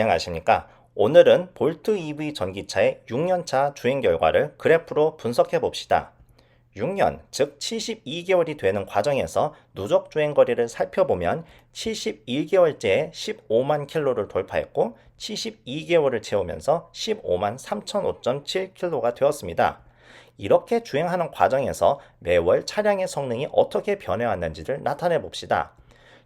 안녕하십니까. 오늘은 볼트 EV 전기차의 6년차 주행 결과를 그래프로 분석해 봅시다. 6년, 즉 72개월이 되는 과정에서 누적 주행 거리를 살펴보면 71개월째에 15만 킬로를 돌파했고 72개월을 채우면서 15만 3005.7 킬로가 되었습니다. 이렇게 주행하는 과정에서 매월 차량의 성능이 어떻게 변해왔는지를 나타내 봅시다.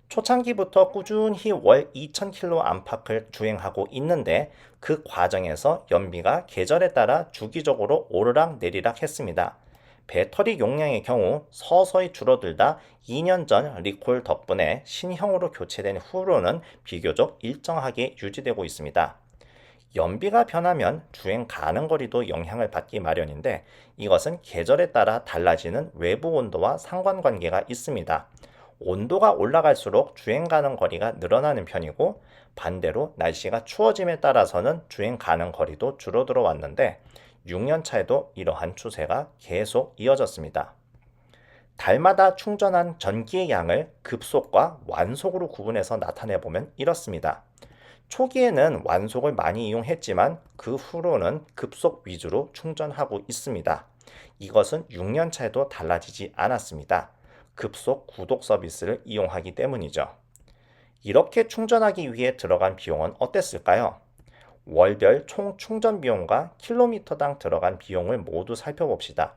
초창기부터 꾸준히 월 2000km 안팎을 주행하고 있는데 그 과정에서 연비가 계절에 따라 주기적으로 오르락 내리락 했습니다. 배터리 용량의 경우 서서히 줄어들다 2년 전 리콜 덕분에 신형으로 교체된 후로는 비교적 일정하게 유지되고 있습니다. 연비가 변하면 주행 가능 거리도 영향을 받기 마련인데 이것은 계절에 따라 달라지는 외부 온도와 상관관계가 있습니다. 온도가 올라갈수록 주행 가능 거리가 늘어나는 편이고 반대로 날씨가 추워짐에 따라서는 주행 가능 거리도 줄어들어 왔는데 6년 차에도 이러한 추세가 계속 이어졌습니다. 달마다 충전한 전기의 양을 급속과 완속으로 구분해서 나타내 보면 이렇습니다. 초기에는 완속을 많이 이용했지만 그 후로는 급속 위주로 충전하고 있습니다. 이것은 6년 차에도 달라지지 않았습니다. 급속 구독 서비스를 이용하기 때문이죠. 이렇게 충전하기 위해 들어간 비용은 어땠을까요? 월별 총 충전 비용과 킬로미터당 들어간 비용을 모두 살펴봅시다.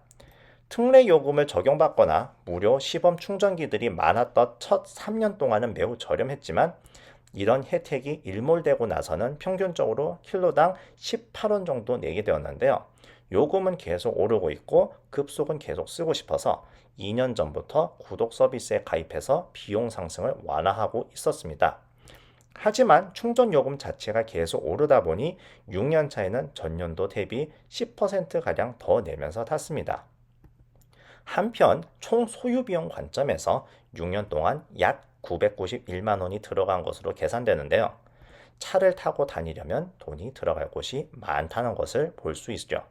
특례 요금을 적용받거나 무료 시범 충전기들이 많았던 첫 3년 동안은 매우 저렴했지만 이런 혜택이 일몰되고 나서는 평균적으로 킬로당 18원 정도 내게 되었는데요. 요금은 계속 오르고 있고 급속은 계속 쓰고 싶어서 2년 전부터 구독 서비스에 가입해서 비용 상승을 완화하고 있었습니다. 하지만 충전 요금 자체가 계속 오르다 보니 6년 차에는 전년도 대비 10%가량 더 내면서 탔습니다. 한편 총 소유 비용 관점에서 6년 동안 약 991만 원이 들어간 것으로 계산되는데요. 차를 타고 다니려면 돈이 들어갈 곳이 많다는 것을 볼 수 있죠.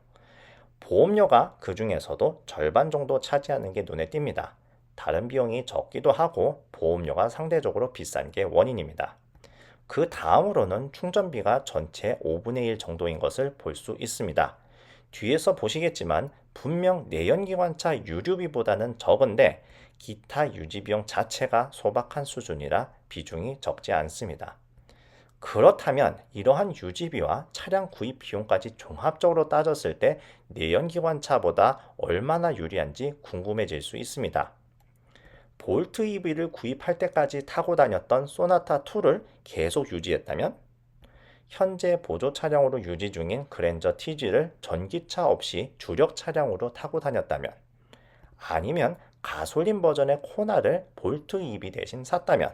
보험료가 그 중에서도 절반 정도 차지하는 게 눈에 띕니다. 다른 비용이 적기도 하고 보험료가 상대적으로 비싼 게 원인입니다. 그 다음으로는 충전비가 전체 5분의 1 정도인 것을 볼 수 있습니다. 뒤에서 보시겠지만 분명 내연기관차 유류비보다는 적은데 기타 유지비용 자체가 소박한 수준이라 비중이 적지 않습니다. 그렇다면 이러한 유지비와 차량 구입 비용까지 종합적으로 따졌을 때 내연기관차보다 얼마나 유리한지 궁금해질 수 있습니다. 볼트 EV를 구입할 때까지 타고 다녔던 소나타2를 계속 유지했다면 현재 보조 차량으로 유지 중인 그랜저 TG를 전기차 없이 주력 차량으로 타고 다녔다면 아니면 가솔린 버전의 코나를 볼트 EV 대신 샀다면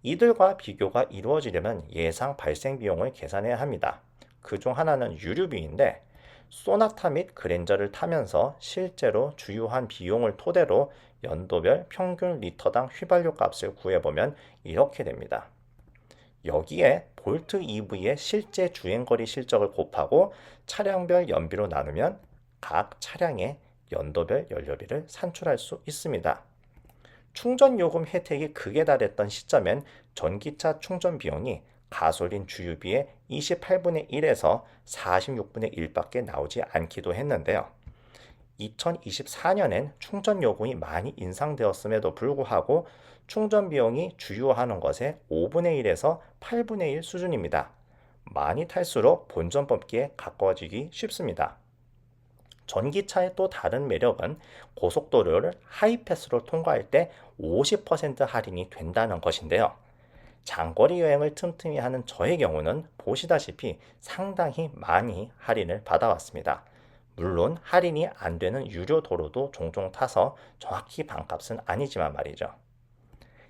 이들과 비교가 이루어지려면 예상 발생 비용을 계산해야 합니다. 그 중 하나는 유류비인데 소나타 및 그랜저를 타면서 실제로 주요한 비용을 토대로 연도별 평균 리터당 휘발유 값을 구해보면 이렇게 됩니다. 여기에 볼트 EV의 실제 주행거리 실적을 곱하고 차량별 연비로 나누면 각 차량의 연도별 연료비를 산출할 수 있습니다. 충전 요금 혜택이 극에 달했던 시점엔 전기차 충전 비용이 가솔린 주유비의 28분의 1에서 46분의 1밖에 나오지 않기도 했는데요. 2024년엔 충전 요금이 많이 인상되었음에도 불구하고 충전 비용이 주유하는 것의 5분의 1에서 8분의 1 수준입니다. 많이 탈수록 본전 뽑기에 가까워지기 쉽습니다. 전기차의 또 다른 매력은 고속도로를 하이패스로 통과할 때 50% 할인이 된다는 것인데요. 장거리 여행을 틈틈이 하는 저의 경우는 보시다시피 상당히 많이 할인을 받아왔습니다. 물론 할인이 안 되는 유료 도로도 종종 타서 정확히 반값은 아니지만 말이죠.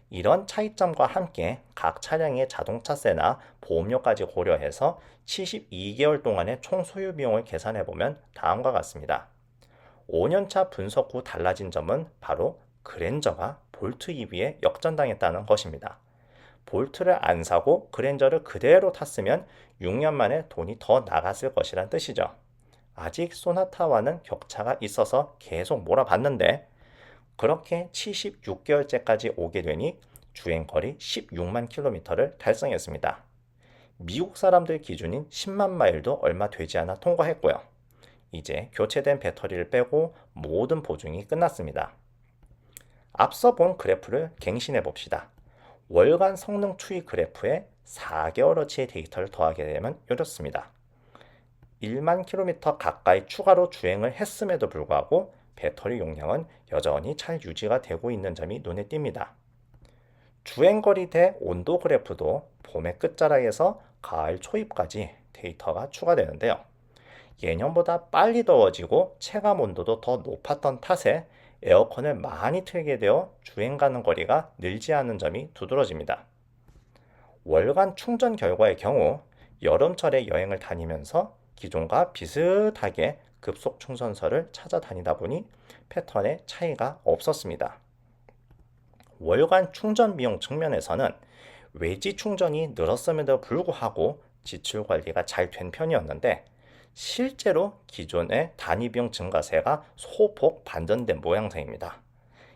이런 차이점과 함께 각 차량의 자동차세나 보험료까지 고려해서 72개월 동안의 총 소유 비용을 계산해보면 다음과 같습니다. 5년차 분석 후 달라진 점은 바로 그랜저가 볼트 EV에 역전당했다는 것입니다. 볼트를 안 사고 그랜저를 그대로 탔으면 6년 만에 돈이 더 나갔을 것이란 뜻이죠. 아직 소나타와는 격차가 있어서 계속 몰아봤는데 그렇게 76개월째까지 오게 되니 주행거리 16만 킬로미터를 달성했습니다. 미국 사람들 기준인 10만 마일도 얼마 되지 않아 통과했고요. 이제 교체된 배터리를 빼고 모든 보증이 끝났습니다. 앞서 본 그래프를 갱신해 봅시다. 월간 성능 추이 그래프에 4개월어치의 데이터를 더하게 되면 이렇습니다. 1만 킬로미터 가까이 추가로 주행을 했음에도 불구하고 배터리 용량은 여전히 잘 유지가 되고 있는 점이 눈에 띕니다. 주행거리 대 온도 그래프도 봄의 끝자락에서 가을 초입까지 데이터가 추가되는데요. 예년보다 빨리 더워지고 체감 온도도 더 높았던 탓에 에어컨을 많이 틀게 되어 주행 가는 거리가 늘지 않은 점이 두드러집니다. 월간 충전 결과의 경우 여름철에 여행을 다니면서 기존과 비슷하게 급속 충전소를 찾아다니다 보니 패턴에 차이가 없었습니다. 월간 충전 비용 측면에서는 외지 충전이 늘었음에도 불구하고 지출 관리가 잘 된 편이었는데 실제로 기존의 단위 비용 증가세가 소폭 반전된 모양새입니다.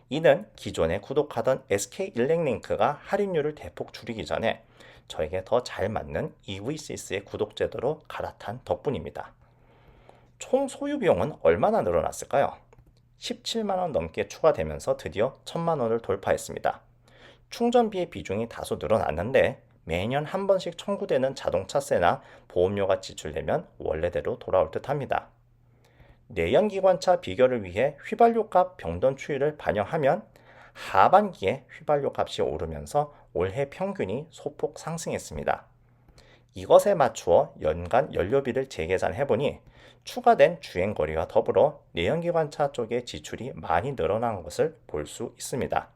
이는 기존에 구독하던 SK일렉링크가 할인율을 대폭 줄이기 전에 저에게 더 잘 맞는 EV시스의 구독 제도로 갈아탄 덕분입니다. 총 소유 비용은 얼마나 늘어났을까요? 17만 원 넘게 추가되면서 드디어 1000만 원을 돌파했습니다. 충전비의 비중이 다소 늘어났는데 매년 한 번씩 청구되는 자동차세나 보험료가 지출되면 원래대로 돌아올 듯합니다. 내연기관차 비교를 위해 휘발유값 변동 추이를 반영하면 하반기에 휘발유 값이 오르면서 올해 평균이 소폭 상승했습니다. 이것에 맞추어 연간 연료비를 재계산해보니 추가된 주행거리와 더불어 내연기관차 쪽의 지출이 많이 늘어난 것을 볼 수 있습니다.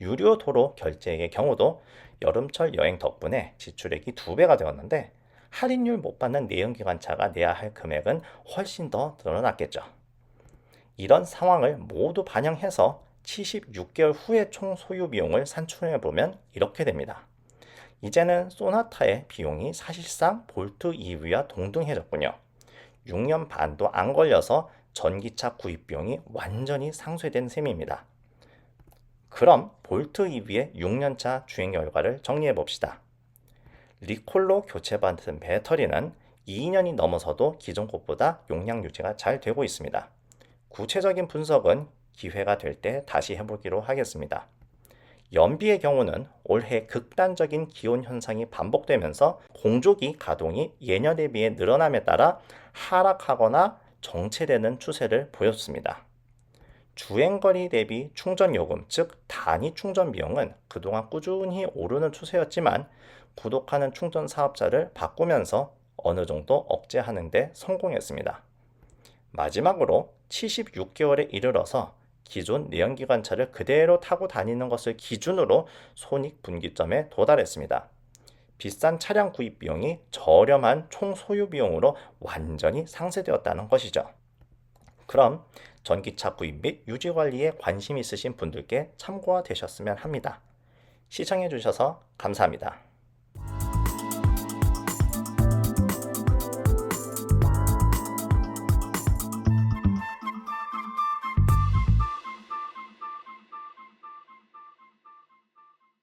유료 도로 결제액의 경우도 여름철 여행 덕분에 지출액이 2배가 되었는데 할인율 못 받는 내연기관차가 내야 할 금액은 훨씬 더 늘어났겠죠. 이런 상황을 모두 반영해서 76개월 후의 총 소유 비용을 산출해보면 이렇게 됩니다. 이제는 소나타의 비용이 사실상 볼트 EV와 동등해졌군요. 6년 반도 안 걸려서 전기차 구입 비용이 완전히 상쇄된 셈입니다. 그럼 볼트 EV의 6년차 주행 결과를 정리해 봅시다. 리콜로 교체받은 배터리는 2년이 넘어서도 기존 것보다 용량 유지가 잘 되고 있습니다. 구체적인 분석은 기회가 될 때 다시 해보기로 하겠습니다. 연비의 경우는 올해 극단적인 기온 현상이 반복되면서 공조기 가동이 예년에 비해 늘어남에 따라 하락하거나 정체되는 추세를 보였습니다. 주행거리 대비 충전요금, 즉 단위 충전 비용은 그동안 꾸준히 오르는 추세였지만 구독하는 충전 사업자를 바꾸면서 어느 정도 억제하는 데 성공했습니다. 마지막으로 76개월에 이르러서 기존 내연기관차를 그대로 타고 다니는 것을 기준으로 손익분기점에 도달했습니다. 비싼 차량 구입 비용이 저렴한 총 소유 비용으로 완전히 상쇄되었다는 것이죠. 그럼 전기차 구입 및 유지 관리에 관심 있으신 분들께 참고가 되셨으면 합니다. 시청해 주셔서 감사합니다.